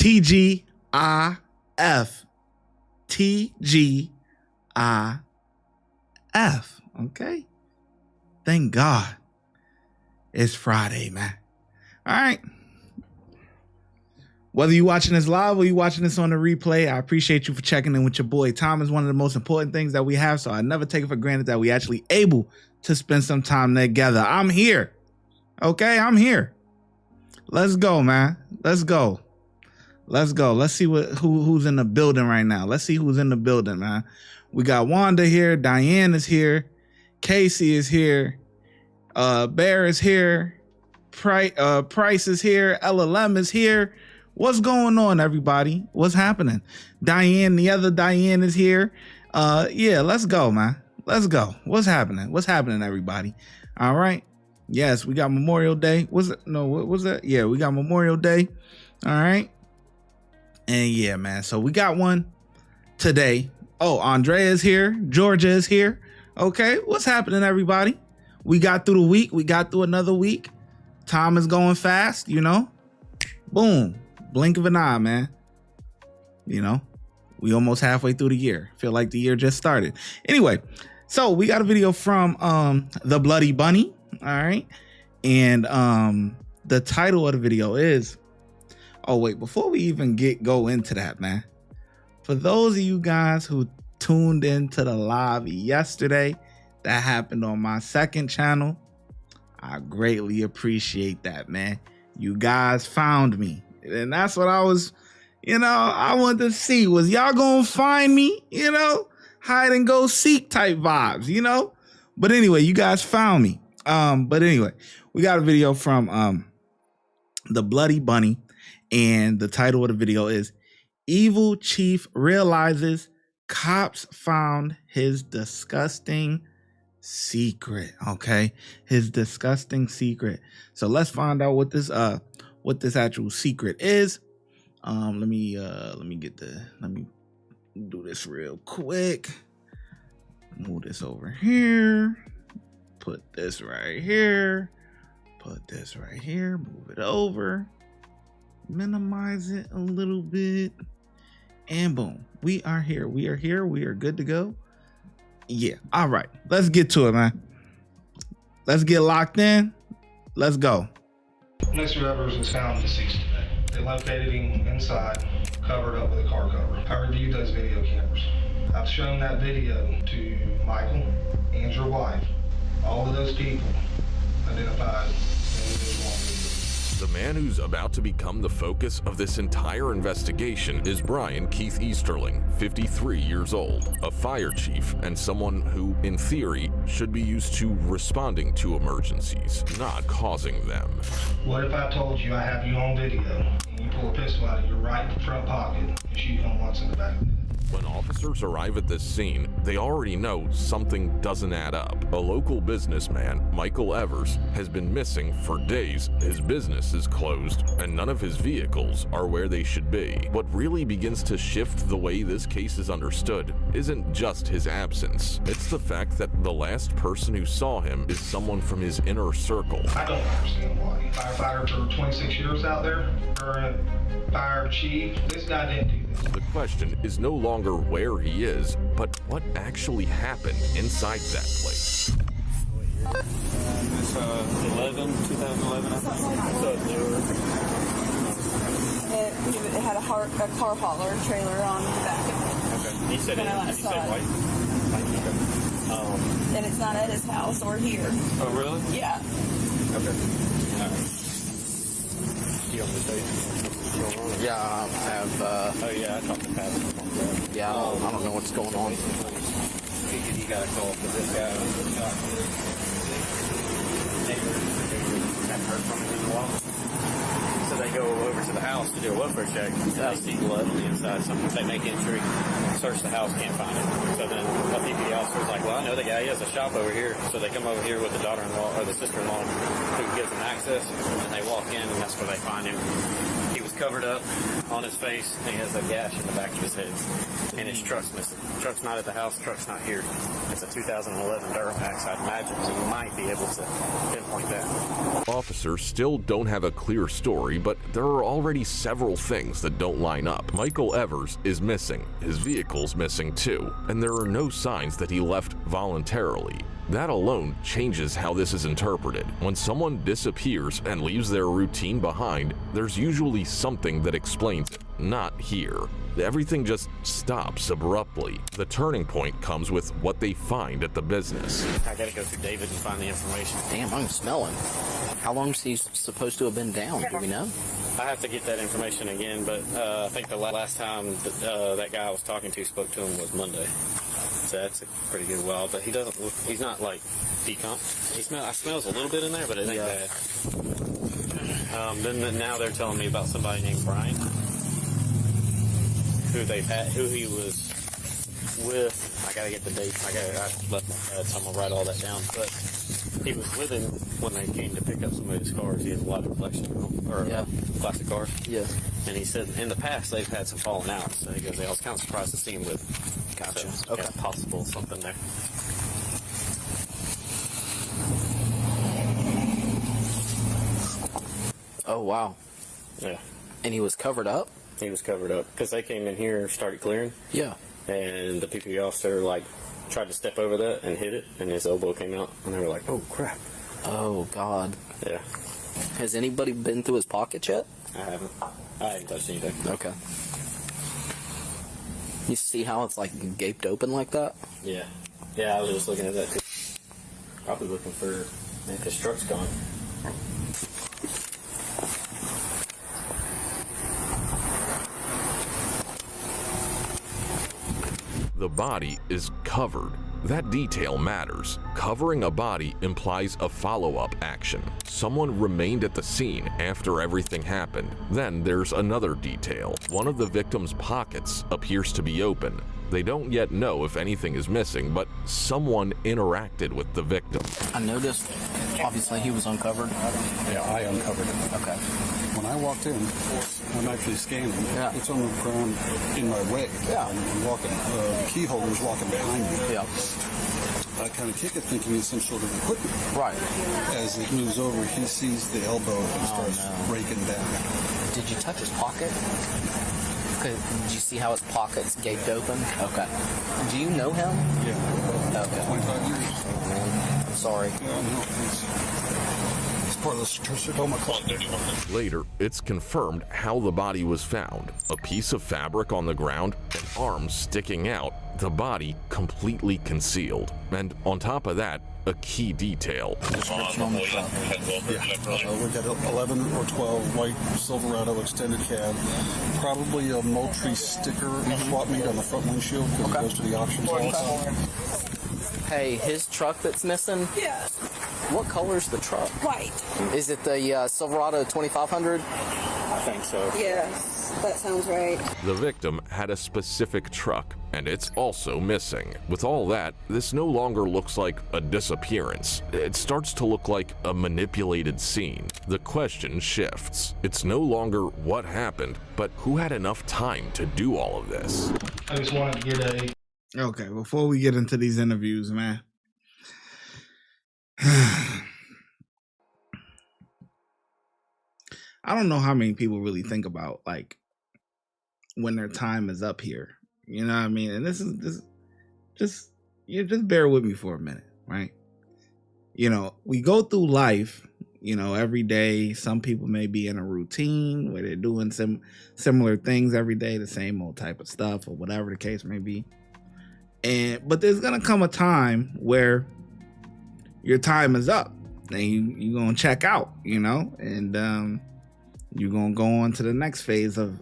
TGIF. TGIF. Okay. Thank God it's Friday, man. All right. Whether you're watching this live or you're watching this on the replay, I appreciate you for checking in with your boy. Time is one of the most important things that we have, so I never take it for granted that we actually able to spend some time together. I'm here. Okay, I'm here. Let's go, man. Let's go. Let's go. Let's see who's in the building right now. Let's see who's in the building, man. We got Wanda here. Diane is here. Casey is here. Bear is here. Price is here. LLM is here. What's going on, everybody? What's happening? Diane, the other Diane is here. Yeah, let's go, man. Let's go. What's happening? What's happening, everybody? All right. Yes, we got Memorial Day. Was it? No, what was that? Yeah, we got Memorial Day. All right. And yeah, man. So we got one today. Oh, Andrea is here. Georgia is here. Okay. What's happening, everybody? We got through the week. We got through another week. Time is going fast, you know. Boom. Blink of an eye, man. You know, we almost halfway through the year. Feel like the year just started. Anyway, so we got a video from the Bloody Bunny. All right. And the title of the video is, oh wait, before we even go into that, man, for those of you guys who tuned into the live yesterday that happened on my second channel, I greatly appreciate that, man. You guys found me. And that's what I was, you know, I wanted to see. Was y'all gonna find me, you know? Hide and go seek type vibes, you know? But anyway, you guys found me. But anyway, we got a video from the Bloody Bunny, and the title of the video is Evil Chief Realizes Cops Found His Disgusting Secret. Okay, his disgusting secret. So let's find out what this actual secret is. Let me do this real quick. Move this over here. Put this right here. Put this right here. Move it over. Minimize it a little bit. And boom. We are here. We are here. We are good to go. Yeah. All right. Let's get to it, man. Let's get locked in. Let's go. Mr. Evers was found deceased today. They located him inside, covered up with a car cover. I reviewed those video cameras. I've shown that video to Michael and your wife. All of those people identified individual on video. The man who's about to become the focus of this entire investigation is Brian Keith Easterling, 53 years old, a fire chief and someone who, in theory, should be used to responding to emergencies, not causing them. What if I told you I have you on video and you pull a pistol out of your right front pocket and shoot him once in the back of the head? When officers arrive at this scene, they already know something doesn't add up. A local businessman, Michael Evers, has been missing for days. His business is closed, and none of his vehicles are where they should be. What really begins to shift the way this case is understood isn't just his absence. It's the fact that the last person who saw him is someone from his inner circle. I don't understand why. Firefighter for 26 years out there, current fire chief, this guy didn't do this. The question is no longer where he is, but what actually happened inside that place. It's 2011, I think. So it's newer. It had a car hauler trailer on the back of it. Okay. He said it. He said white. And it's not at his house or here. Oh, really? Yeah. Okay. All right. You on the stage? Yeah, I have, oh, yeah, I talked to Pat. yeah, I don't know what's going on. You got a call for this guy. Haven't heard from him in a while. So they go over to the house to do a welfare check. They see blood on the inside. Sometimes they make entry, search the house, can't find it. So then a PPD officer's like, well, I know the guy. He has a shop over here. So they come over here with the daughter-in-law or the sister-in-law who gives them access. And they walk in, and that's where they find him. He was covered up on his face, and he has a gash in the back of his head. And his truck's missing. Truck's not at the house, truck's not here. It's a 2011 Duramax. I'd imagine you might be able to pinpoint that. Officers still don't have a clear story, but there are already several things that don't line up. Michael Evers is missing. His vehicle's missing too, and there are no signs that he left voluntarily. That alone changes how this is interpreted. When someone disappears and leaves their routine behind, there's usually something that explains it. Not here. Everything just stops abruptly. The turning point comes with what they find at the business. I gotta go through David and find the information. Damn, I'm smelling. How long is he supposed to have been down? Do we know? I have to get that information again, but I think the last time that guy I was talking to spoke to him was Monday. So that's a pretty good while, but he doesn't look, he's not like decomp. I smells a little bit in there, but it ain't bad. Then now they're telling me about somebody named Brian, who he was with. I gotta get the date. I left my pad, so I'm gonna write all that down. But he was with him when they came to pick up some of his cars. He has a lot of collection or classic cars. Yeah. And he said in the past they've had some falling out. So he goes, I was kind of surprised to see him with. Gotcha. So, okay. Yeah, possible something there. Oh wow. Yeah. And he was covered up? He was covered up because they came in here and started clearing. Yeah. And the PPE officer tried to step over that and hit it, and his elbow came out, and they were like, "Oh crap!" Oh God. Yeah. Has anybody been through his pockets yet? I haven't touched anything. Okay. You see how it's like gaped open like that? Yeah. Yeah, I was just looking at that too. Probably looking for, man, his truck's gone. The body is covered. That detail matters. Covering a body implies a follow-up action. Someone remained at the scene after everything happened. Then there's another detail. One of the victim's pockets appears to be open. They don't yet know if anything is missing, but someone interacted with the victim. I noticed, obviously, he was uncovered. Yeah, I uncovered it. Okay. When I walked in, I'm actually scanning. Yeah. It's on the ground in my way. Yeah. I'm walking. The key holder is walking behind me. Yeah. I kind of kick it thinking it's some sort of equipment. Right. As it moves over, he sees the elbow and starts breaking down. Did you touch his pocket? Did you see how his pockets gaped open? Okay. Do you know him? Yeah. Okay. 25 years. Oh, man. I'm sorry. Yeah, no, it's part of the Sarcoma Club. Later, it's confirmed how the body was found. A piece of fabric on the ground, an arm sticking out, the body completely concealed. And on top of that, a key detail. Description on the truck. Yeah. We got 11 or 12 white Silverado extended cab. Probably a Moultrie sticker swap meet on the front windshield because it goes to the auctions also. Hey, his truck that's missing? Yes. What color's the truck? White. Is it the Silverado 2500? I think so. Yes, that sounds right. The victim had a specific truck, and it's also missing. With all that, this no longer looks like a disappearance. It starts to look like a manipulated scene. The question shifts. It's no longer what happened, but who had enough time to do all of this? I just wanted to get a Okay, before we get into these interviews, man. I don't know how many people really think about like when their time is up here. You know what I mean? And this just bear with me for a minute, right? You know, we go through life, you know, every day. Some people may be in a routine where they're doing some similar things every day, the same old type of stuff or whatever the case may be. But there's gonna come a time where your time is up and you're gonna check out, you know, and you're gonna go on to the next phase of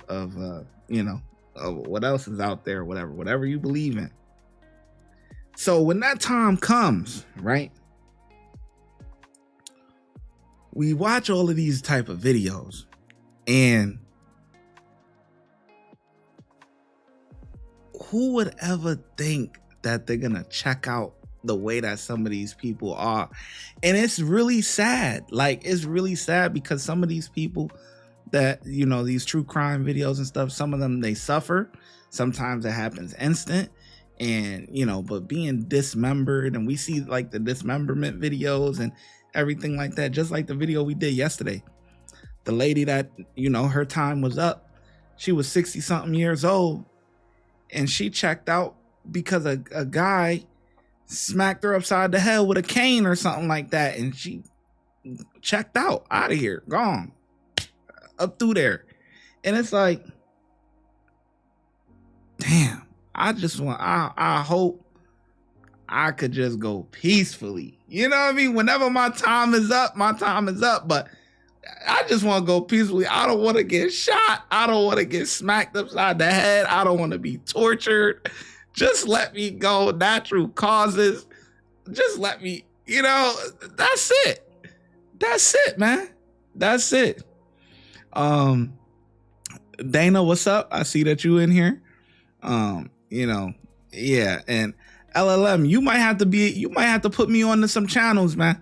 what else is out there, whatever you believe in. So when that time comes, right, we watch all of these type of videos, and who would ever think that they're gonna check out the way that some of these people are? And it's really sad. Like, it's really sad because some of these people, that, you know, these true crime videos and stuff, some of them, they suffer. Sometimes it happens instant. And, you know, but being dismembered, and we see like the dismemberment videos and everything like that, just like the video we did yesterday. The lady that, you know, her time was up. She was 60 something years old, and she checked out because a guy smacked her upside the head with a cane or something like that. And she checked out of here, gone up through there. And it's like, damn, I hope I could just go peacefully. You know what I mean? Whenever my time is up, but I just want to go peacefully. I don't want to get shot. I don't want to get smacked upside the head. I don't want to be tortured. Just let me go. Natural causes. Just let me, you know, that's it. That's it, man. That's it. Dana, what's up? I see that you in here. You know, yeah. And LLM, you might have to put me on to some channels, man.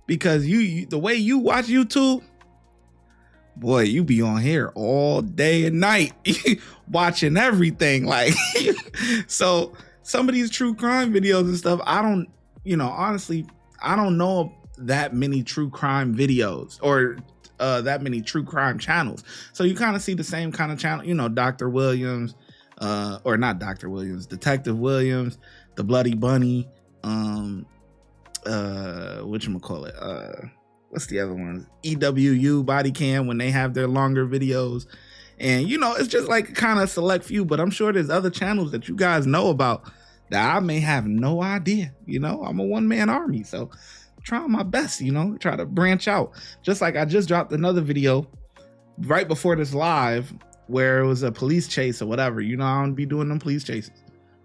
Because you the way you watch YouTube, boy, you be on here all day and night watching everything. Like, so some of these true crime videos and stuff, I don't, you know, honestly, I don't know that many true crime videos or that many true crime channels. So you kind of see the same kind of channel, you know, Dr. Williams, or not Dr. Williams, Detective Williams, the Bloody Bunny, whatchamacallit, what's the other ones? EWU, Bodycam, when they have their longer videos. And, you know, it's just like kind of select few, but I'm sure there's other channels that you guys know about that I may have no idea. You know, I'm a one-man army, so I'm trying my best, you know, try to branch out. Just like I just dropped another video right before this live where it was a police chase or whatever. You know, I don't be doing them police chases.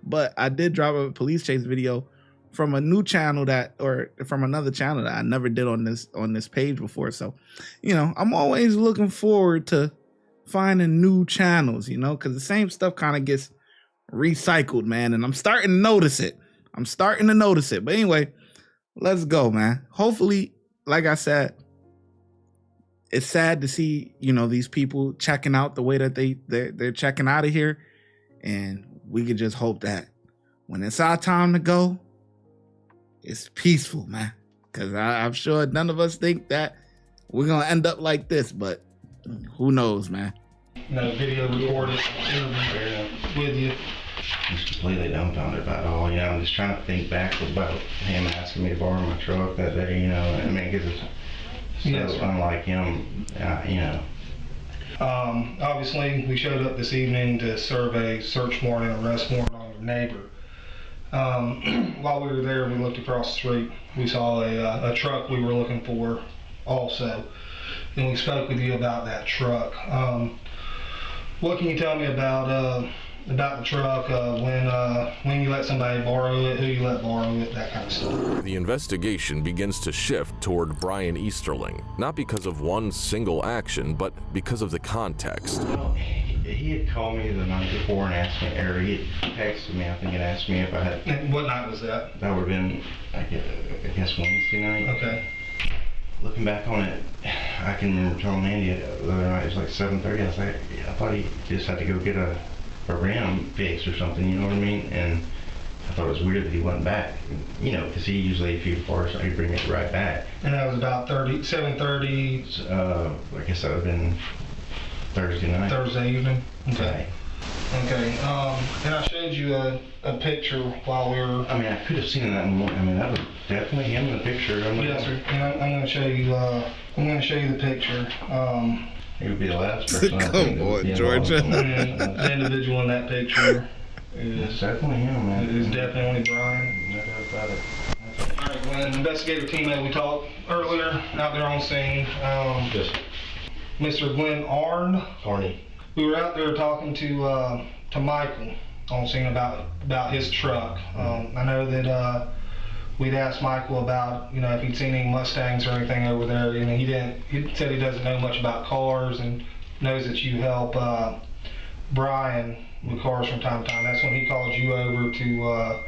But I did drop a police chase video from a new channel or from another channel that I never did on this page before. So, you know, I'm always looking forward to finding new channels, you know, because the same stuff kind of gets recycled, man. And I'm starting to notice it. But anyway, let's go, man. Hopefully, like I said, it's sad to see, you know, these people checking out the way that they're checking out of here. And we could just hope that when it's our time to go, it's peaceful, man. Because I'm sure none of us think that we're going to end up like this, but who knows, man. No video recorded interview with you. Just completely dumbfounded about it all, you know. I'm just trying to think back about him asking me to borrow my truck that day, you know. I mean, because it's so unlike him, you know. Obviously, we showed up this evening to serve a search warrant and arrest warrant on your neighbor. While we were there, we looked across the street. We saw a truck we were looking for also. And we spoke with you about that truck. What can you tell me about the truck, when you let somebody borrow it, who you let borrow it, that kind of stuff? The investigation begins to shift toward Brian Easterling, not because of one single action, but because of the context. Well, he had called me the night before and asked me, or he had texted me, I think, and asked me if I had... And what night was that? That would have been, I guess, Wednesday night. Okay. Looking back on it, I can remember telling Andy the other night, it was like 7:30, I was like, I thought he just had to go get a rim fixed or something, you know what I mean? And I thought it was weird that he went back, you know, because he usually, if he was far, so he'd bring it right back. And that was about 7:30? I guess that would have been Thursday night. Thursday evening? Okay. Okay, and I showed you a picture while we were... I mean, I could have seen it that morning. I mean, that was definitely him in the picture. Yes, sir. And I'm going to show you the picture. He would be the last person. Come on, Georgia. The individual in that picture It's definitely him, man. is definitely Brian. No doubt about it. All right, Glenn, investigative team that we talked earlier out there on scene. Yes. Mr. Glenn Arnie. We were out there talking to Michael on scene about his truck. I know that we'd asked Michael about, you know, if he'd seen any Mustangs or anything over there. You know, he said he doesn't know much about cars and knows that you help Brian with cars from time to time. That's when he called you over to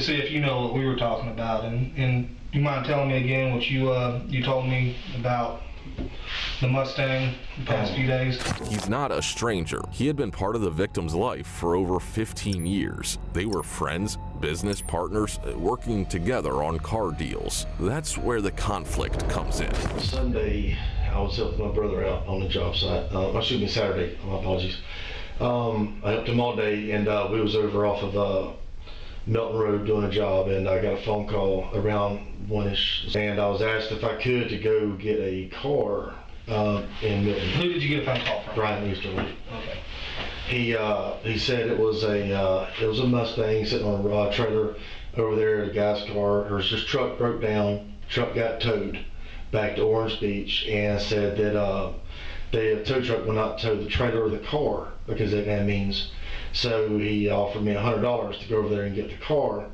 see if you know what we were talking about. And you mind telling me again what you told me about the Mustang the past few days? He's not a stranger. He had been part of the victim's life for over 15 years. They were friends, business partners, working together on car deals. That's where the conflict comes in. Sunday, I was helping my brother out on the job site. Excuse me, Saturday. My apologies. I helped him all day, and we was over off of Melton Road doing a job, and I got a phone call around 1-ish, and I was asked if I could to go get a car in Milton. Who did you get a phone call from? Brian Easterly. Okay. He said it was a Mustang sitting on a trailer over there at a guy's car. His truck broke down. Truck got towed back to Orange Beach, and said that the tow truck will not tow the trailer or the car because that means. So he offered me $100 to go over there and get the car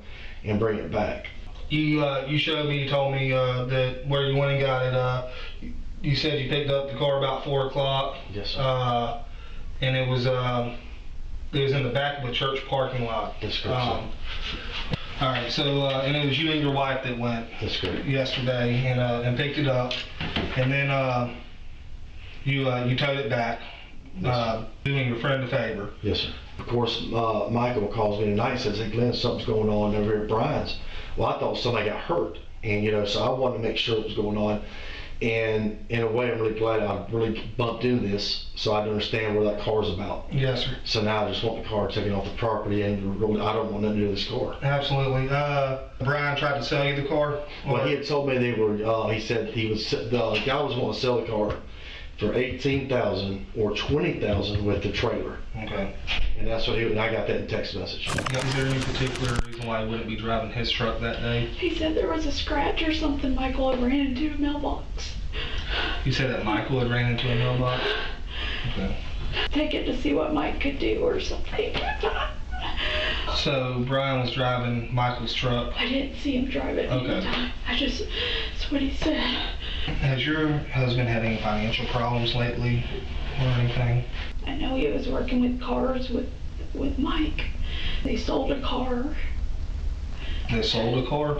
and bring it back. You showed me, you told me that where you went and got it, you said you picked up the car about 4 o'clock. Yes, sir. And it was in the back of a church parking lot. That's correct, all right, so and it was you and your wife that went. That's correct. Yesterday and picked it up, and then you towed it back, doing your friend a favor. Yes, sir. Of course, Michael calls me tonight and says, "Hey, Glenn, something's going on over here at Brian's." Well, I thought somebody got hurt, and so I wanted to make sure what was going on. And in a way, I'm really glad I really bumped into this, so I understand what that car's about. Yes, sir. So now I just want the car taken off the property, and really, I don't want nothing to do with this car. Absolutely. Brian tried to sell you the car? Well, he had told me they were. He said the guy was wanting to sell the car for $18,000 or $20,000 with the trailer. Okay. And that's what and I got that in text message. Is there any particular reason why he wouldn't be driving his truck that day? He said there was a scratch or something Michael had ran into a mailbox. You said that Michael had ran into a mailbox? Okay. Take it to see what Mike could do or something. So Brian was driving Michael's truck? I didn't see him drive it any time. That's what he said. Has your husband had any financial problems lately or anything? I know he was working with cars with Mike. They sold a car. They sold a car?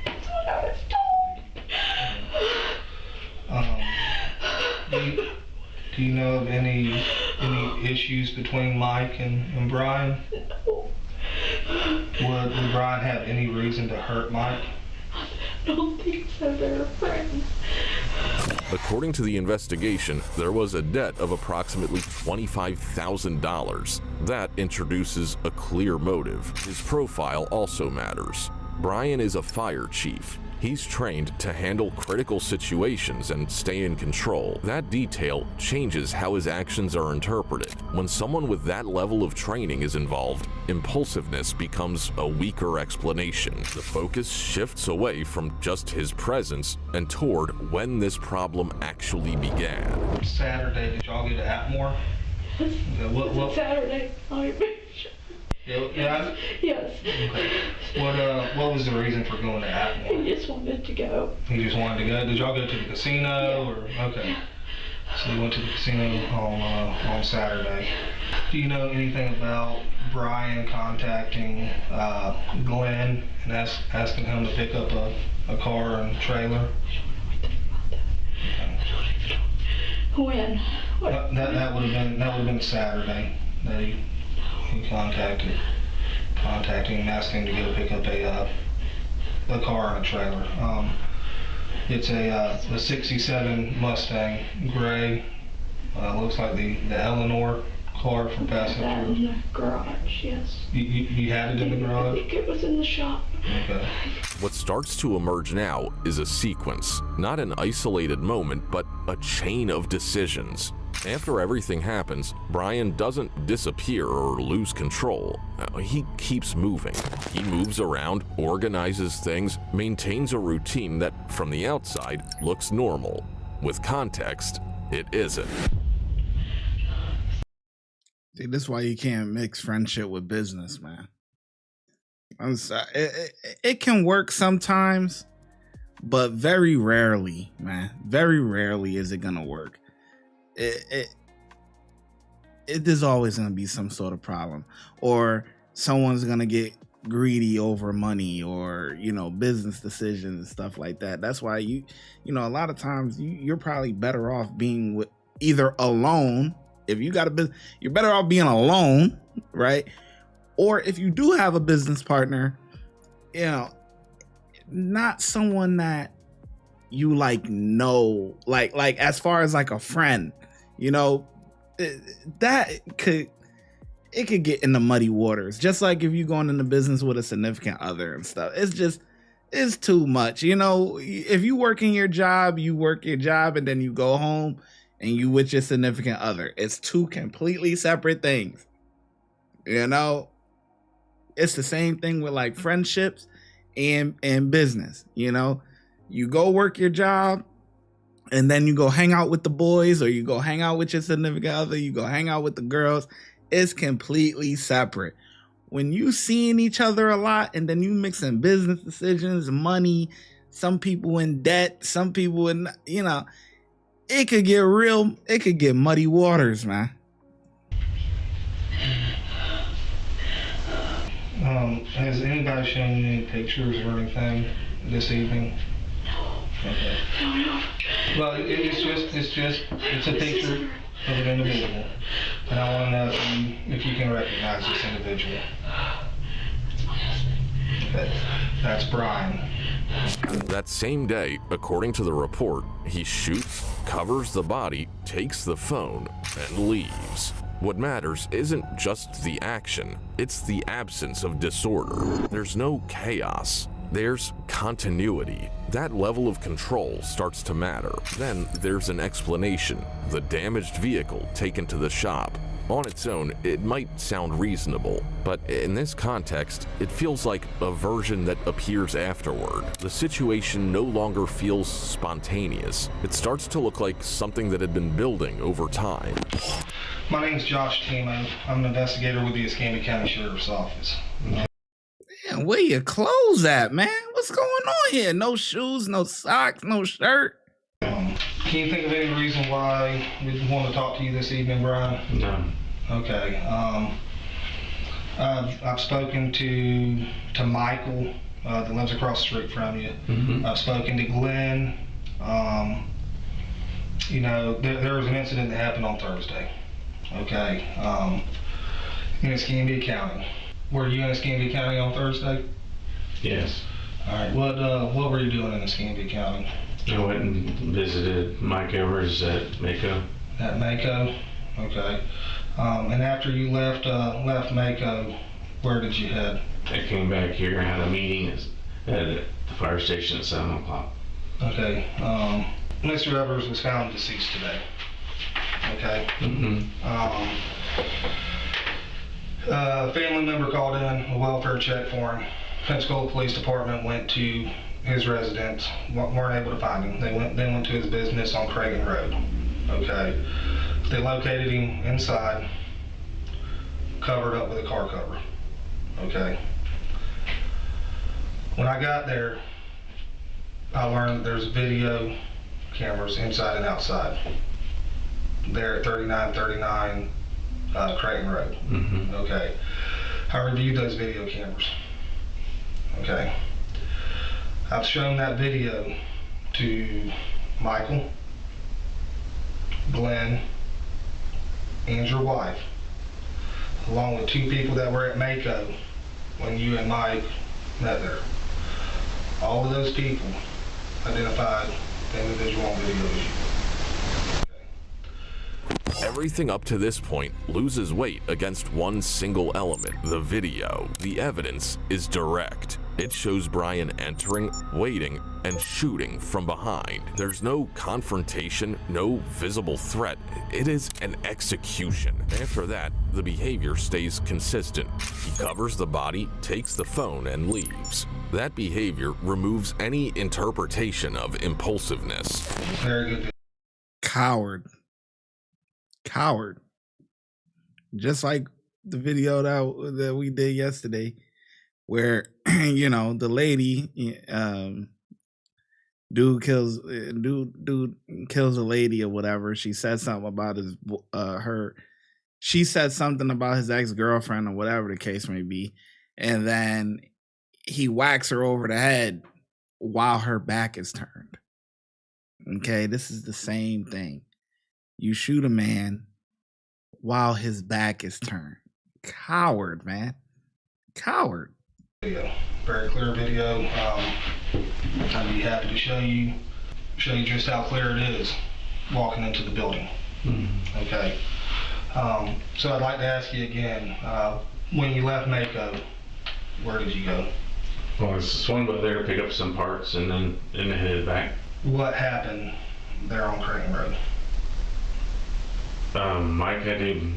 That's what I was told. Do you know of any issues between Mike and Brian? No. Would Brian have any reason to hurt Mike? I don't think so. They're friends. According to the investigation, there was a debt of approximately $25,000. That introduces a clear motive. His profile also matters. Brian is a fire chief. He's trained to handle critical situations and stay in control. That detail changes how his actions are interpreted. When someone with that level of training is involved, impulsiveness becomes a weaker explanation. The focus shifts away from just his presence and toward when this problem actually began. Saturday, did y'all go to Atmore? What? Saturday. Yeah? Yes. Okay. What was the reason for going to Atmore? He just wanted to go. He just wanted to go? Did y'all go to the casino? Or okay. So you went to the casino on Saturday. Do you know anything about Brian contacting Glenn and asking him to pick up a car and trailer? When? That would have been Saturday that he contacted him, asking him to go pick up a car and a trailer. It's a '67 Mustang Gray. Looks like the Eleanor car from Passenger. In the garage, yes. You had it in the garage? I think it was in the shop. Okay. What starts to emerge now is a sequence, not an isolated moment, but a chain of decisions. After everything happens, Brian doesn't disappear or lose control. He keeps moving. He moves around, organizes things, maintains a routine that, from the outside, looks normal. With context, it isn't. See, this is why you can't mix friendship with business, man. I'm sorry. It can work sometimes, but very rarely, man. Very rarely is it gonna work. There's always gonna be some sort of problem, or someone's gonna get greedy over money or, you know, business decisions and stuff like that. That's why you know, a lot of times you're probably better off being with either alone. If you got a business, you're better off being alone, right? Or if you do have a business partner, you know, not someone that you like know, like as far as like a friend, you know, that could get into muddy waters. Just like if you're going into business with a significant other and stuff, it's too much. You know, if you work your job and then you go home and you with your significant other, it's two completely separate things. You know, it's the same thing with like friendships and business. You know, you go work your job and then you go hang out with the boys, or you go hang out with your significant other, you go hang out with the girls. It's completely separate. When you seeing each other a lot and then you mixing business decisions, money, some people in debt, some people in, you know, it could get muddy waters, man. Has anybody shown you any pictures or anything this evening? No. Okay. No. Well, it's a picture of an individual, and I want to know if you can recognize this individual. Okay. That's Brian. That same day, according to the report, he shoots, covers the body, takes the phone, and leaves. What matters isn't just the action, it's the absence of disorder. There's no chaos. There's continuity. That level of control starts to matter. Then there's an explanation. The damaged vehicle taken to the shop. On its own, it might sound reasonable, but in this context, it feels like a version that appears afterward. The situation no longer feels spontaneous. It starts to look like something that had been building over time. My name's Josh Timo. I'm an investigator with the Escambia County Sheriff's Office. Man, where your clothes at, man? What's going on here? No shoes, no socks, no shirt. Can you think of any reason why we want to talk to you this evening, Brian? No. Okay. I've spoken to Michael that lives across the street from you. Mm-hmm. I've spoken to Glenn. You know, there was an incident that happened on Thursday. Okay. In Escambia County. Were you in Escambia County on Thursday? Yes. All right. What were you doing in Escambia County? I went and visited Mike Evers at Mako. At Mako? Okay. And after you left Mako, where did you head? I came back here and had a meeting at the fire station at 7 o'clock. Okay. Mr. Evers was found deceased today. Okay. Mm-hmm. A family member called in a welfare check for him. Pensacola Police Department went to his residence, weren't able to find him. They went to his business on Cragen Road. Okay. They located him inside, covered up with a car cover. Okay. When I got there, I learned that there's video cameras inside and outside. There at 3939 Cragen Road. Mm-hmm. Okay. I reviewed those video cameras. Okay. I've shown that video to Michael, Glenn, and your wife, along with two people that were at Mako when you and Mike met there. All of those people identified the individual on video as you. Everything up to this point loses weight against one single element, the video. The evidence is direct. It shows Brian entering, waiting, and shooting from behind. There's no confrontation, no visible threat. It is an execution. After that, the behavior stays consistent. He covers the body, takes the phone, and leaves. That behavior removes any interpretation of impulsiveness. Very good. Coward. Just like the video that we did yesterday, where you know the lady, dude kills a lady or whatever. She said something about She said something about his ex-girlfriend or whatever the case may be, and then he whacks her over the head while her back is turned. Okay, this is the same thing. You shoot a man while his back is turned. Coward, man. Coward. Video. Very clear video. I'd be happy to show you just how clear it is walking into the building. Okay. So I'd like to ask you again, when you left Mako, where did you go? Well, I swung by there to pick up some parts and then headed back. What happened there on Crane Road? Mike had to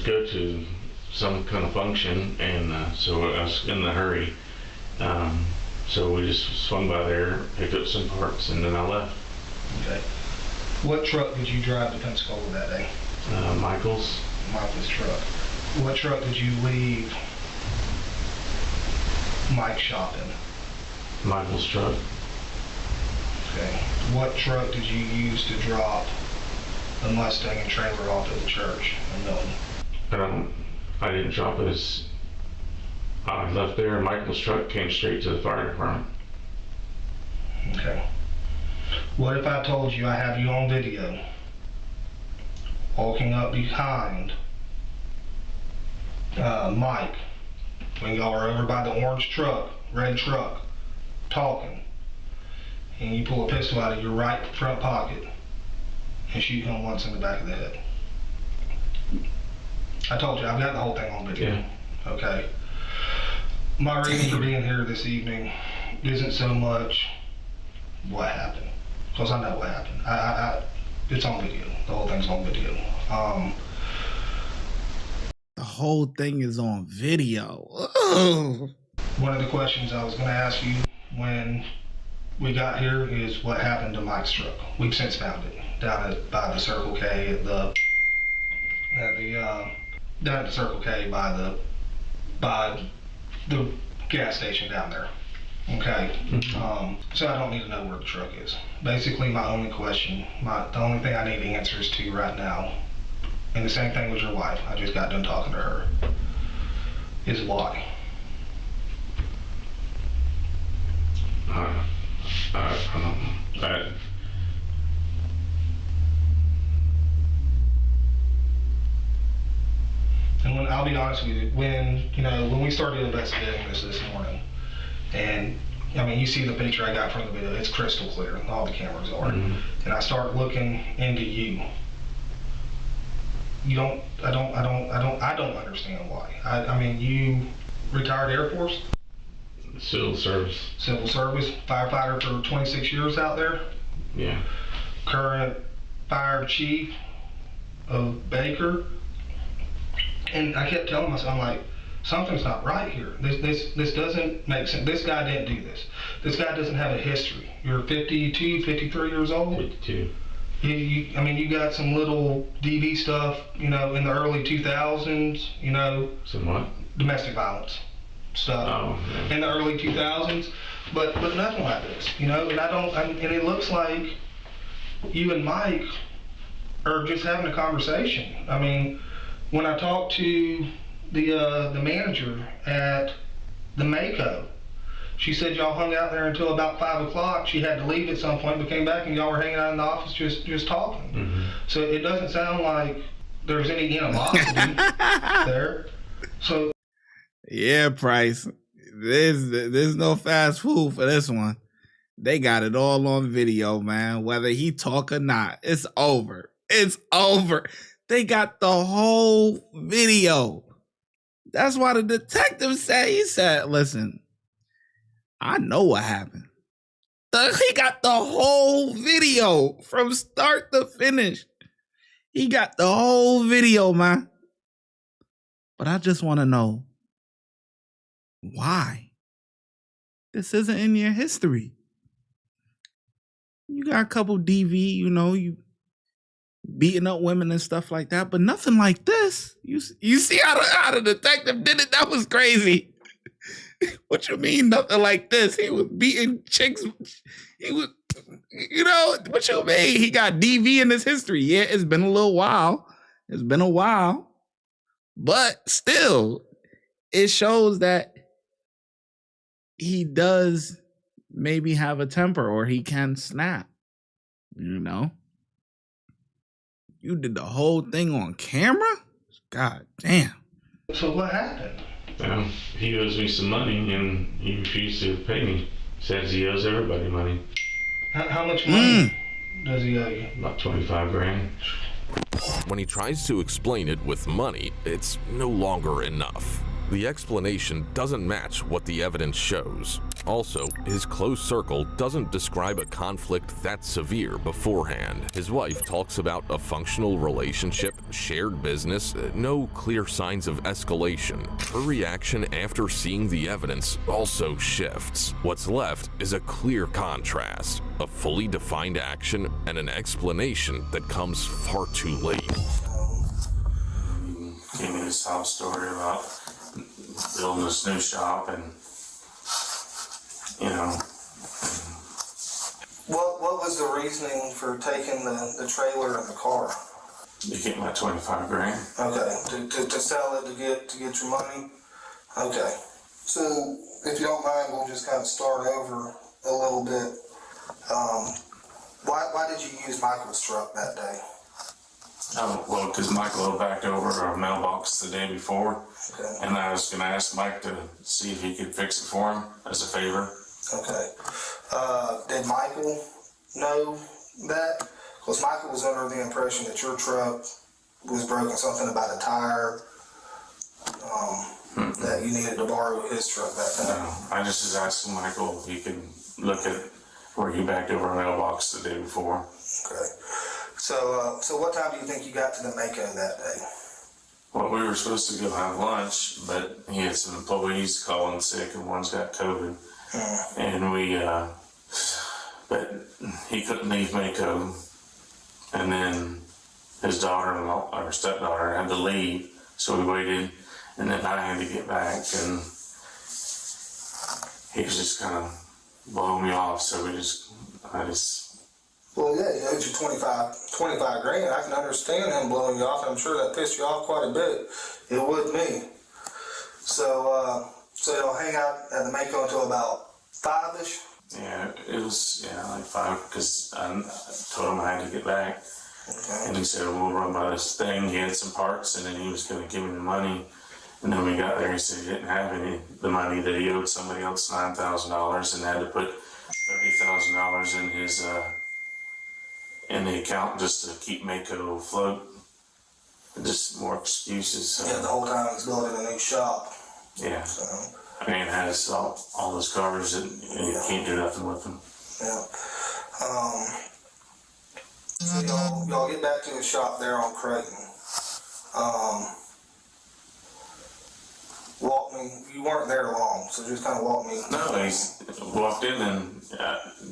go to some kind of function, and so I was in a hurry. So we just swung by there, picked up some parts, and then I left. Okay. What truck did you drive to Pensacola that day? Michael's truck. What truck did you leave Mike's shop in? Michael's truck. Okay. What truck did you use to drop the Mustang and trailer off at the church in Milton? I didn't drop it. I left there, and Michael's truck came straight to the fire department. Okay. What if I told you I have you on video walking up behind Mike when y'all are over by the orange truck, red truck, talking, and you pull a pistol out of your right front pocket and shoot him once in the back of the head? I told you, I've got the whole thing on video. Yeah. Okay. My reason for being here this evening isn't so much what happened, because I know what happened. It's on video. The whole thing's on video. The whole thing is on video. Ugh. One of the questions I was going to ask you when we got here is what happened to Mike's truck. We've since found it down by the Circle K down at the Circle K by the gas station down there. Okay. So I don't need to know where the truck is. Basically, my only question, the only thing I need answers to right now, and the same thing with your wife, I just got done talking to her, is why. I don't know. And I'll be honest with you, when we started investigating this morning, and I mean, you see the picture I got from the video, it's crystal clear, all the cameras are. And I start looking into you. I don't understand why. I mean, you retired Air Force? Civil service. Civil service, firefighter for 26 years out there? Yeah. Current fire chief of Baker. And I kept telling myself, I'm like, something's not right here. This doesn't make sense. This guy didn't do this. This guy doesn't have a history. You're 52, 53 years old? 52. I mean, you got some little DV stuff, in the early 2000s, Some what? Domestic violence stuff. Oh, yeah. In the early 2000s, but nothing like this, and and it looks like you and Mike are just having a conversation. I mean, when I talked to the manager at the Mako, she said y'all hung out there until about 5 o'clock. She had to leave at some point, but came back and y'all were hanging out in the office just talking. So it doesn't sound like there's any animosity there. So Yeah, Price. There's no fast food for this one. They got it all on video, man. Whether he talk or not, it's over. It's over. They got the whole video. That's why the detective said, he said, listen, I know what happened. He got the whole video from start to finish. He got the whole video, man. But I just want to know why. This isn't in your history. You got a couple DV, you beating up women and stuff like that, but nothing like this. You see how the detective did it? That was crazy. What you mean nothing like this? He was beating chicks. He was, what you mean? He got DV in his history. Yeah, it's been a little while. It's been a while. But still, it shows that he does maybe have a temper or he can snap. You know? You did the whole thing on camera? God damn. So what happened? He owes me some money and he refused to pay me. Says he owes everybody money. How much money does he owe you? About 25 grand. When he tries to explain it with money, it's no longer enough. The explanation doesn't match what the evidence shows. Also, his close circle doesn't describe a conflict that severe beforehand. His wife talks about a functional relationship, shared business, no clear signs of escalation. Her reaction after seeing the evidence also shifts. What's left is a clear contrast, a fully defined action, and an explanation that comes far too late. Gave me this sob story about building this new shop and, you know. What was the reasoning for taking the trailer and the car? To get my 25 grand. Okay, to sell it, to get your money? Okay. So, if you don't mind, we'll just kind of start over a little bit. Why did you use Michael's truck that day? Oh, well, because Michael had backed over our mailbox the day before, Okay. and I was going to ask Mike to see if he could fix it for him as a favor. Okay. Did Michael know that? Because Michael was under the impression that your truck was broken, something about a tire, that you needed to borrow his truck that day. No, I just was asking Michael if he could look at where he backed over our mailbox the day before. Okay. So what time do you think you got to the Mako that day? Well, we were supposed to go have lunch, but he had some employees calling sick and one's got COVID. And but he couldn't leave Mako. And then his daughter-in-law, or stepdaughter, had to leave. So we waited, and then I had to get back, and he was just kind of blowing me off. So I just. Well, yeah, he owed you 25 grand. I can understand him blowing you off. I'm sure that pissed you off quite a bit. It would me. So you'll hang out at the Mako until about 5-ish? Yeah, it was, like 5, because I told him I had to get back. Okay. And he said, we'll run by this thing. He had some parts, and then he was going to give me the money. And then when we got there, he said he didn't have the money, that he owed somebody else $9,000 and had to put $30,000 in his in the account just to keep Mako afloat. Just more excuses. So. Yeah, the whole time he's building a new shop. Yeah. So. I mean, has all those cars and you can't do nothing with them. Yeah. So y'all get back to the shop there on Creighton. Walk me. You weren't there long, so just kind of walk me. No, he walked in and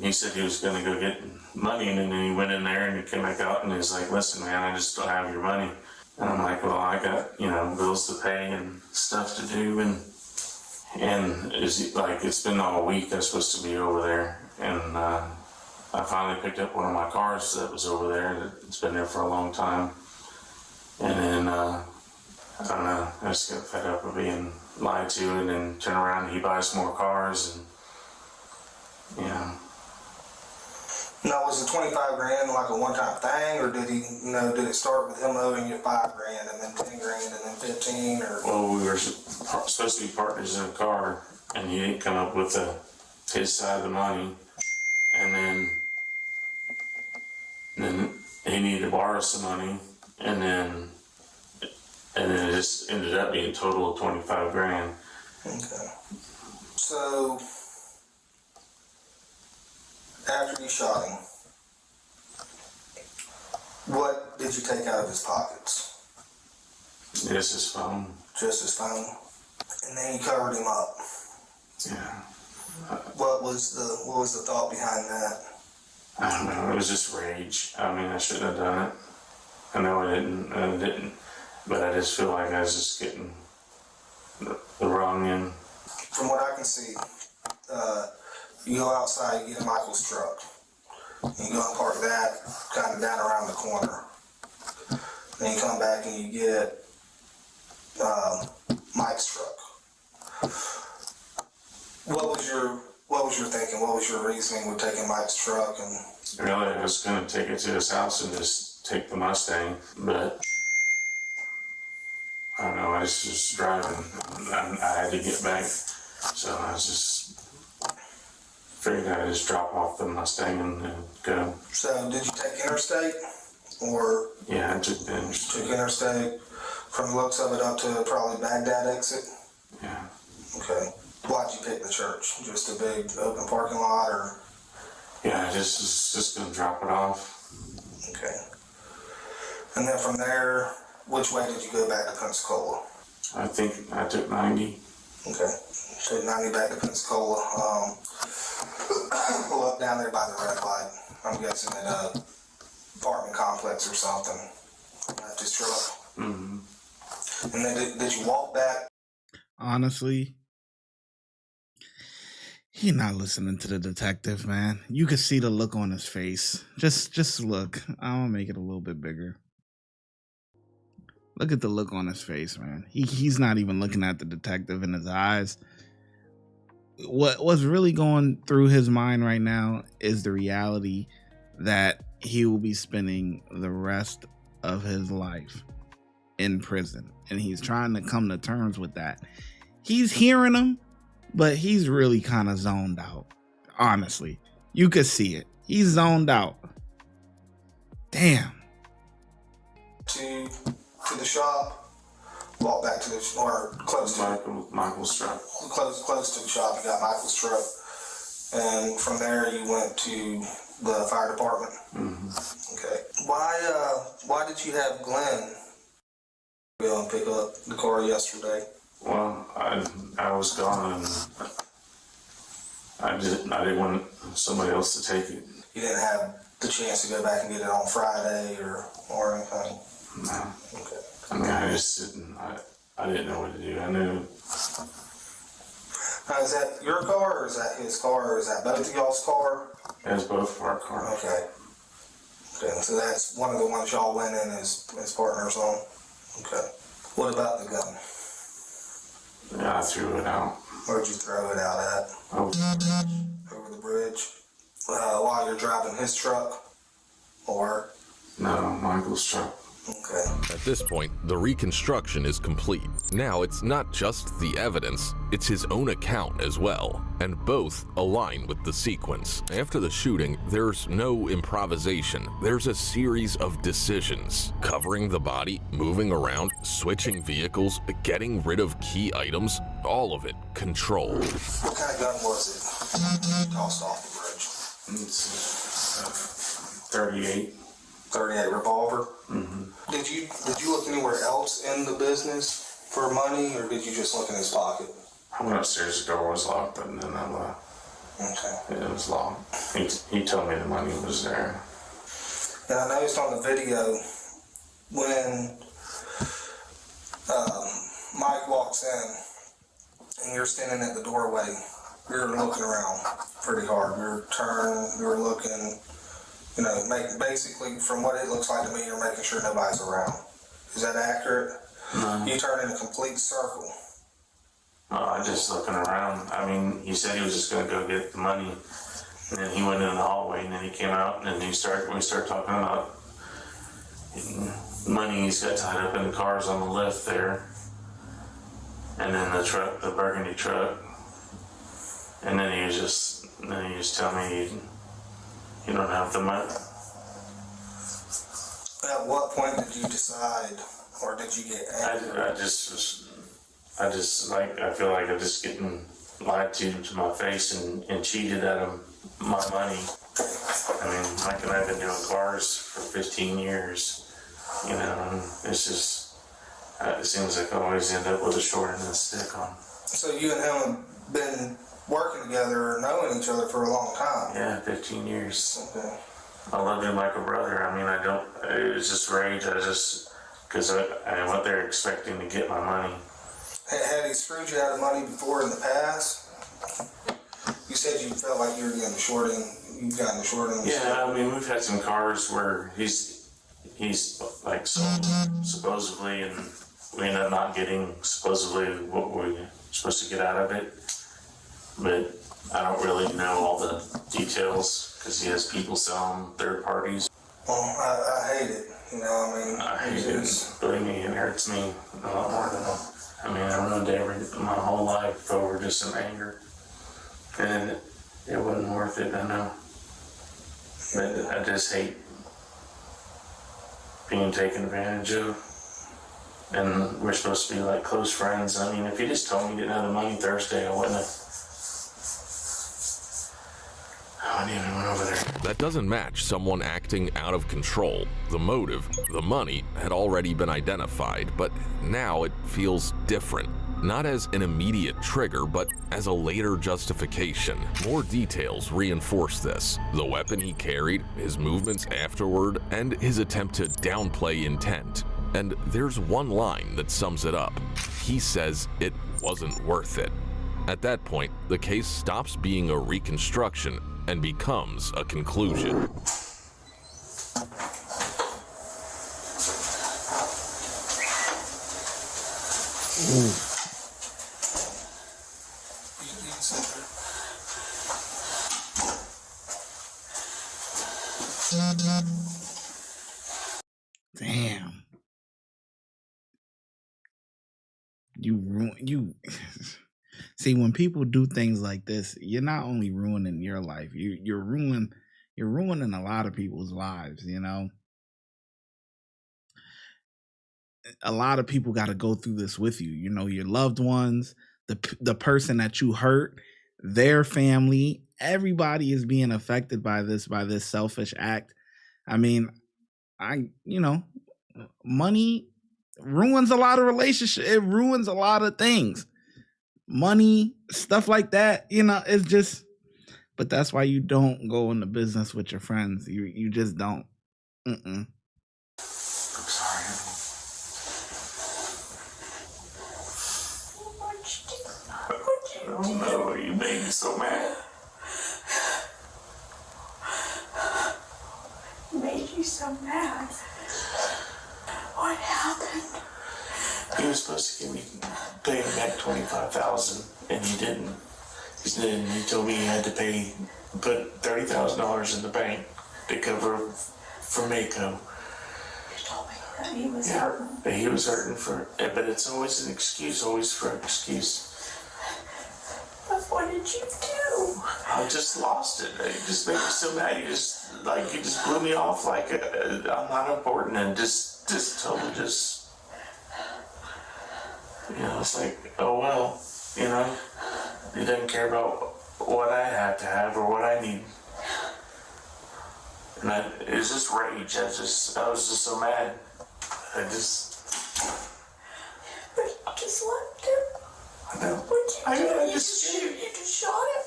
he said he was going to go get money, and then he went in there and he came back out and he was like, "Listen, man, I just don't have your money." And I'm like, "Well, I got bills to pay and stuff to do, and it's been all week. I'm supposed to be over there, and I finally picked up one of my cars that was over there. It's been there for a long time, and then I don't know. I just got fed up of being lied to, and then turn around and he buys more cars, and Now, was the 25 grand like a one-time thing, or did did it start with him owing you 5 grand and then 10 grand and then 15, or? Well, we were supposed to be partners in a car, and he didn't come up with his side of the money, and then he needed to borrow some money, and then it just ended up being a total of 25 grand. Okay. So, after you shot him, what did you take out of his pockets? Just his phone. Just his phone? And then you covered him up? Yeah. What was the thought behind that? I don't know, it was just rage. I mean, I shouldn't have done it. I know I didn't, but I just feel like I was just getting the wrong end. From what I can see, you go outside, you get in Michael's truck. You go and park that kind of down around the corner. Then you come back and you get Mike's truck. What was your thinking? What was your reasoning with taking Mike's truck? And Really, I was going to take it to his house and just take the Mustang, but I don't know, I was just driving. I had to get back, so I was just figured I'd just drop off the Mustang and go. So, did you take interstate, or? Yeah, I took the interstate. Took interstate. From the looks of it, up to probably Baghdad exit. Yeah. Okay. Why'd you pick the church? Just a big open parking lot, or? Yeah, I just gonna drop it off. Okay. And then from there, which way did you go back to Pensacola? I think I took 90. Okay. Took 90 back to Pensacola. Pull up down there by the red light. I'm guessing at a apartment complex or something. Left his truck. Mm-hmm. And then did you walk back? Honestly, he's not listening to the detective, man. You can see the look on his face. Just look. I'm gonna make it a little bit bigger. Look at the look on his face, man. He's not even looking at the detective in his eyes. What's really going through his mind right now is the reality that he will be spending the rest of his life in prison, and he's trying to come to terms with that. He's hearing him, but he's really kind of zoned out. Honestly, you could see it. He's zoned out. Damn. To the shop, walk back to the, or close to Michael's truck. Close to the shop. You got Michael's truck, and from there you went to the fire department. Mm-hmm. Okay. Why did you have Glenn go and pick up the car yesterday? Well, I was gone, and I didn't want somebody else to take it. You didn't have the chance to go back and get it on Friday or anything? No. Okay. I mean, I just didn't. I didn't know what to do. I knew. Now, is that your car, or is that his car, or is that both of y'all's car? It was both of our cars. Okay. Okay, so that's one of the ones y'all went in as partners on. Okay. What about the gun? Yeah, I threw it out. Where'd you throw it out at? Over the bridge. While you're driving his truck, or? No, Michael's truck. Okay. At this point, the reconstruction is complete. Now it's not just the evidence, it's his own account as well, and both align with the sequence. After the shooting, there's no improvisation. There's a series of decisions. Covering the body, moving around, switching vehicles, getting rid of key items, all of it controlled. What kind of gun was it tossed off the bridge? It's 38. 38 revolver? Mm-hmm. Did you look anywhere else in the business for money, or did you just look in his pocket? I went upstairs, the door was locked, but then I left. Okay. It was locked. He told me the money was there. And I noticed on the video when Mike walks in and you're standing at the doorway, you're looking around pretty hard. You're looking, basically from what it looks like to me, you're making sure nobody's around. Is that accurate? No. You turn in a complete circle. I just looking around. I mean, he said he was just going to go get the money. And then he went in the hallway, and then he came out, and then we started talking about money he's got tied up in the cars on the lift there. And then the truck, the burgundy truck. And then he was just telling me you don't have the money. At what point did you decide, or did you get angry? I feel like I'm just getting lied to my face and cheated out of my money. I mean, Mike and I have been doing cars for 15 years, and it's just, it seems like I always end up with a short end of the stick on. So you and him have been working together or knowing each other for a long time? Yeah, 15 years. Okay. I love him like a brother. I mean, it was just rage. Because I went there expecting to get my money. Had he screwed you out of money before in the past? You said you felt like you were getting the short end. You've gotten the short end. Yeah, I mean, we've had some cars where he's like sold supposedly, and we ended up not getting supposedly what we were supposed to get out of it. But I don't really know all the details because he has people selling third parties. Well, I hate it. You know, I mean, I hate it. Believe me, it hurts me a lot more than I mean, I ruined my whole life over just some anger. And it wasn't worth it, I know. But I just hate being taken advantage of. And we're supposed to be like close friends. I mean, if you just told me you didn't have the money Thursday, I wouldn't even went over there. That doesn't match someone acting out of control. The motive, the money, had already been identified, but now it feels different. Not as an immediate trigger, but as a later justification. More details reinforce this. The weapon he carried, his movements afterward, and his attempt to downplay intent. And there's one line that sums it up. He says it wasn't worth it. At that point, the case stops being a reconstruction and becomes a conclusion. Damn. You see, when people do things like this, you're not only ruining your life, you're ruining a lot of people's lives, you know. A lot of people got to go through this with you, you know, your loved ones, the person that you hurt, their family, everybody is being affected by this selfish act. I mean, money ruins a lot of relationships. It ruins a lot of things. Money, stuff like that, you know, it's just, but that's why you don't go into business with your friends. You just don't. I'm sorry. Oh no, you made me so mad. Made you so mad. What happened? He was supposed to pay me back $25,000, and he didn't. He told me he had to put $30,000 in the bank to cover for Mako. You told me that he was hurting. He was hurting but it's always an excuse, always for an excuse. But what did you do? I just lost it. It just made me so mad. You just blew me off like I'm not important, and just totally just, you know, it's like, oh well, you know, he doesn't care about what I have to have or what I need. And it was just rage. I was just so mad. But you just left him. I know. What'd you do? You just shot him?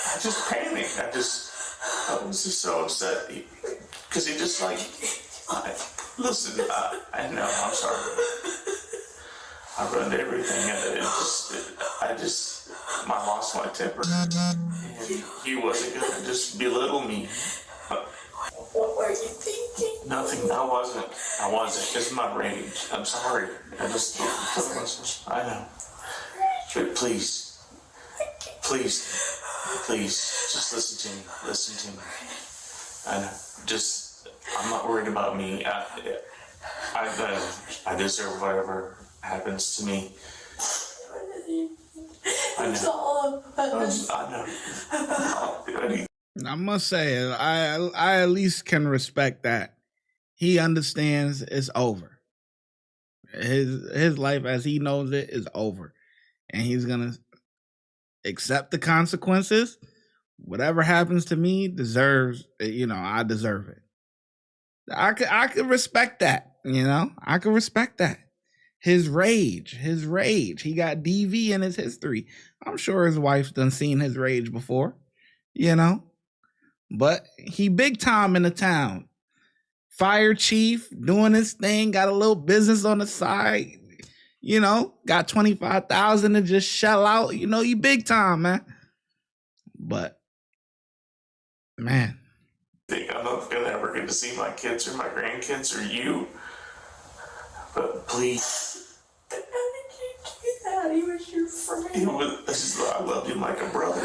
I just panicked. I was just so upset because he just listen. I know. I'm sorry. I ruined everything, and I lost my temper. And he wasn't gonna just belittle me. What were you thinking? Nothing. I wasn't. It's my rage. I'm sorry. I know. But please, just listen to me. I know. I'm not worried about me. I deserve whatever happens to me. It's all of us. I know. I must say, I at least can respect that. He understands it's over. His life as he knows it is over. And he's gonna accept the consequences. Whatever happens to me deserves, you know, I deserve it. I could respect that, you know. I could respect that. His rage. He got DV in his history. I'm sure his wife's done seen his rage before, you know. But he big time in the town. Fire chief, doing his thing, got a little business on the side. You know, got $25,000 to just shell out. You know, you big time, man. But, man. I think I'm not gonna ever get to see my kids or my grandkids or you. But please, for me. I loved him like a brother.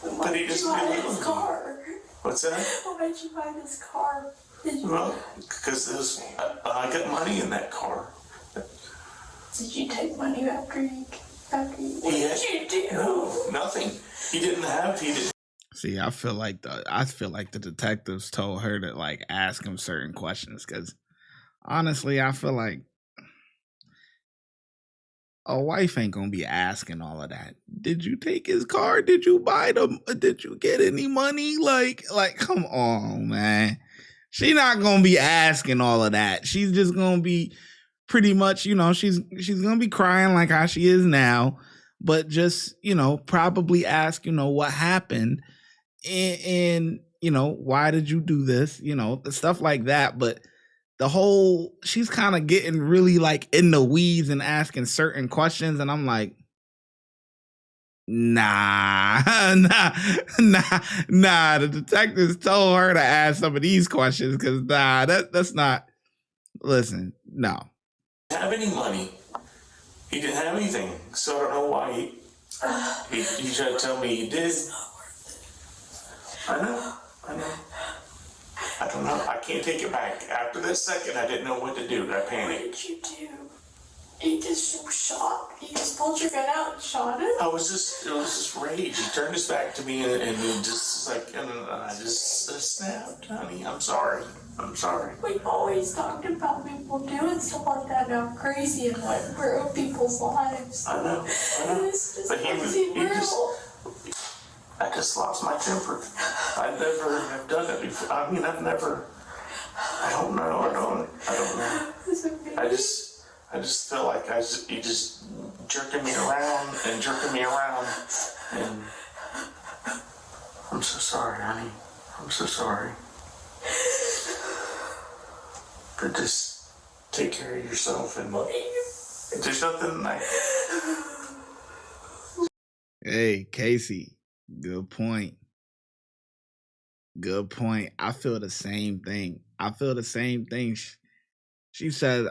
Why did you buy his car? What's that? Why did you buy this car? Well, because I got money in that car. Did you take money after you what did you do? No, nothing. He didn't. See, I feel like the detectives told her to like ask him certain questions, because honestly, I feel like a wife ain't gonna be asking all of that. Did you take his car? Did you buy them? Did you get any money? Like, come on, man. She not gonna be asking all of that. She's just gonna be pretty much, you know, she's gonna be crying like how she is now, but just, you know, probably ask, you know, what happened and you know, why did you do this? You know, stuff like that. But she's kind of getting really like in the weeds and asking certain questions, and I'm like, nah. The detectives told her to ask some of these questions, because that's not. Listen, no. He didn't have any money. He didn't have anything, so I don't know why he tried to tell me he did. I know. I don't know. I can't take it back. After that second, I didn't know what to do. I panicked. What did you do? You just shot? You just pulled your gun out and shot it? It was just rage. He turned his back to me and he just like, and I just snapped. Honey, I'm sorry. We've always talked about people doing stuff like that now, crazy and what ruin people's lives. I know. But I just lost my temper. I never have done it before. I mean, I don't know. It's okay. I just feel like he just jerking me around, and I'm so sorry, honey. I'm so sorry. But just take care of yourself, and there's nothing like. Hey, Casey, good point. I feel the same thing. She said,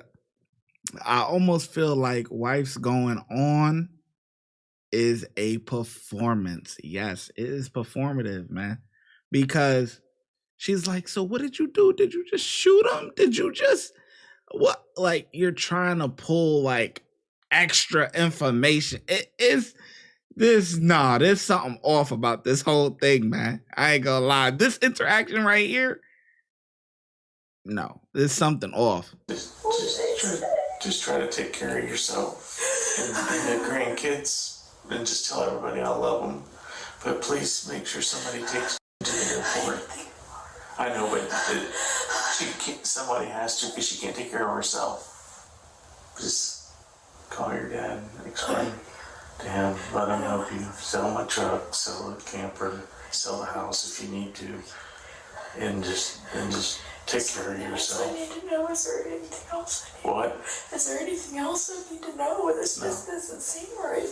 I almost feel like wife's going on is a performance. Yes, it is performative, man. Because she's like, so what did you do? Did you just shoot him? Did you just what? Like, you're trying to pull like extra information. There's something off about this whole thing, man. I ain't gonna lie. This interaction right here, no, there's something off. Just try to take care of yourself and the grandkids, and just tell everybody I love them. But please make sure somebody takes you to the airport. I know, but somebody has to, because she can't take care of herself. Just call your dad and explain to him, let him help you sell my truck, sell the camper, sell the house if you need to, and just take care of yourself. I need to know, is there anything else I need? What? Is there anything else I need to know? This doesn't seem right.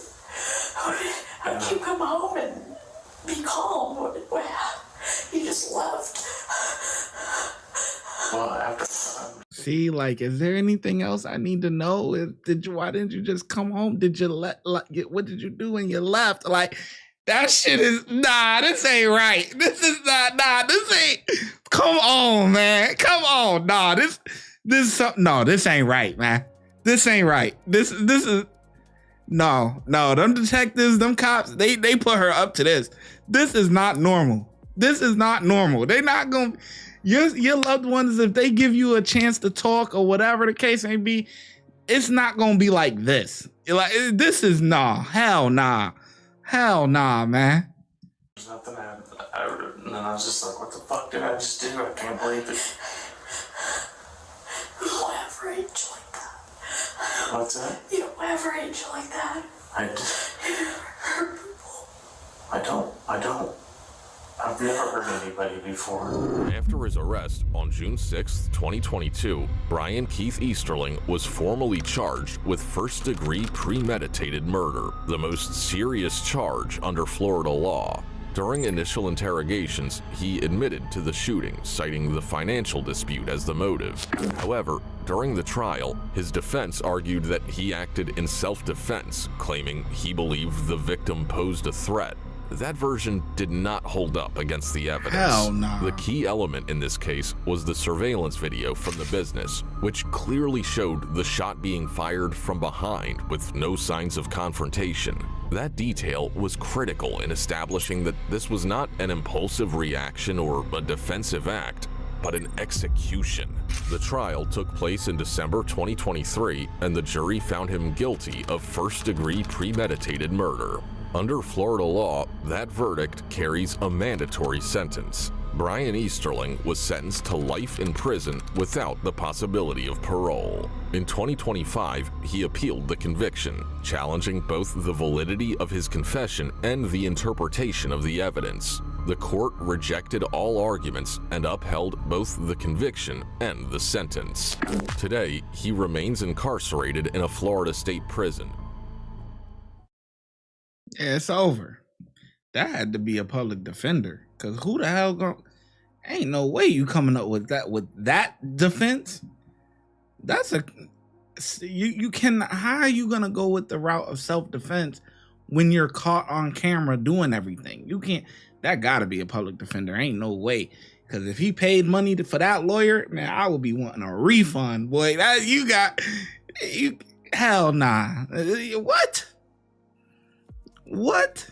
How did you come home and be calm? What you just left. Well, after see, like, is there anything else I need to know? Why didn't you just come home? Did you what did you do when you left? Like, that shit is this ain't right. This is this ain't. Come on, man. Come on. This ain't right, man. This ain't right. This is no. Them detectives, them cops, they put her up to this. This is not normal. They're not gonna. Your loved ones, if they give you a chance to talk or whatever the case may be, it's not gonna be like this. Like, this is hell nah, man. There's nothing and I was just like, what the fuck did I just do? I can't believe it. You don't have rage like that. What's that? You don't have rage like that. I just. You never hurt people. I don't. I've never hurt anybody before. After his arrest on June 6, 2022, Brian Keith Easterling was formally charged with first-degree premeditated murder, the most serious charge under Florida law. During initial interrogations, he admitted to the shooting, citing the financial dispute as the motive. However, during the trial, his defense argued that he acted in self-defense, claiming he believed the victim posed a threat. That version did not hold up against the evidence. Hell no. The key element in this case was the surveillance video from the business, which clearly showed the shot being fired from behind with no signs of confrontation. That detail was critical in establishing that this was not an impulsive reaction or a defensive act, but an execution. The trial took place in December 2023, and the jury found him guilty of first-degree premeditated murder. Under Florida law, that verdict carries a mandatory sentence. Brian Easterling was sentenced to life in prison without the possibility of parole. In 2025, he appealed the conviction, challenging both the validity of his confession and the interpretation of the evidence. The court rejected all arguments and upheld both the conviction and the sentence. Today, he remains incarcerated in a Florida state prison. Yeah, it's over. That had to be a public defender. Cause who the hell ain't no way you coming up with that defense. That's you can, how are you gonna go with the route of self-defense when you're caught on camera doing everything? You can't, that gotta be a public defender. Ain't no way. Cause if he paid money for that lawyer, man, I would be wanting a refund, boy. That you hell nah. What?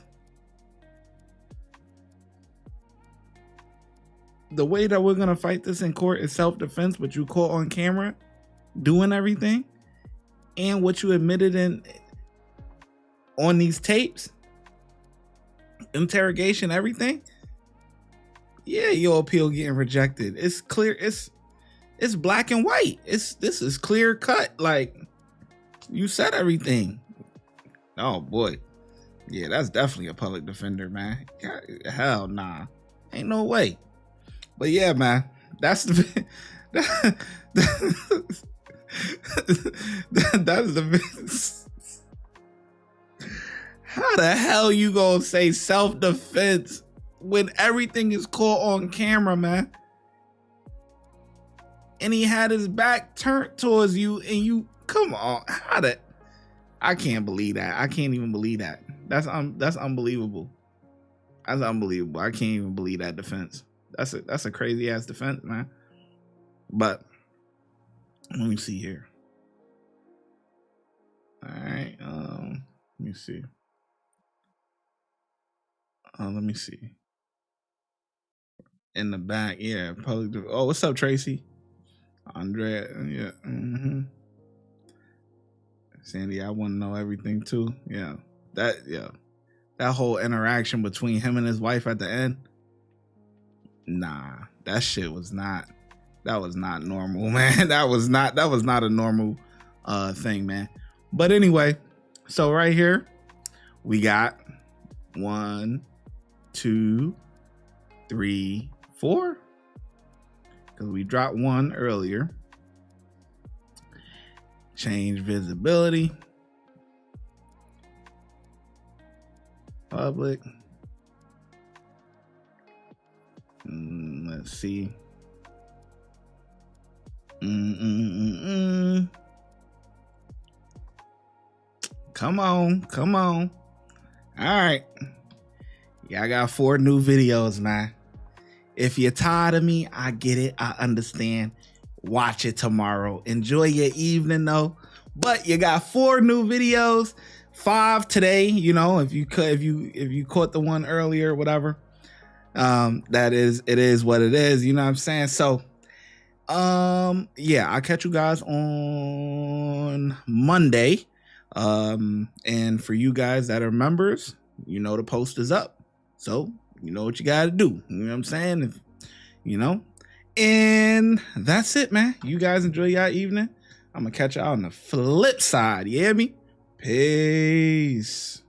The way that we're gonna fight this in court is self-defense, but you caught on camera doing everything, and what you admitted in on these tapes, interrogation, everything. Yeah, your appeal getting rejected. It's clear. It's black and white. This is clear cut. Like, you said everything. Oh boy. Yeah, that's definitely a public defender, man. Hell nah. Ain't no way. But yeah, man, that's the that's the how the hell you gonna say self-defense when everything is caught on camera, man? And he had his back turned towards you, and you, come on, I can't believe that. I can't even believe that. That's unbelievable. That's unbelievable. I can't even believe that defense. That's a crazy ass defense, man. But let me see here. All right. Let me see. Let me see. In the back, yeah. Public. Oh, what's up, Tracy? Andrea, yeah. Sandy, I want to know everything too. Yeah. That whole interaction between him and his wife at the end. Nah, that shit was not. That was not normal, man. That was not a normal thing, man. But anyway, so right here we got 1, 2, 3, 4. Because we dropped 1 earlier. Change visibility. Public. Let's see. Come on. All right. Yeah, I got 4 new videos, man. If you're tired of me, I get it. I understand. Watch it tomorrow. Enjoy your evening though. But you got 4 new videos. 5 today, you know, if you caught the one earlier, whatever. It is what it is, you know what I'm saying? So yeah, I'll catch you guys on Monday. And for you guys that are members, you know the post is up. So you know what you gotta do. You know what I'm saying? If you know. And that's it, man. You guys enjoy your evening. I'm gonna catch y'all on the flip side. You hear me? Peace.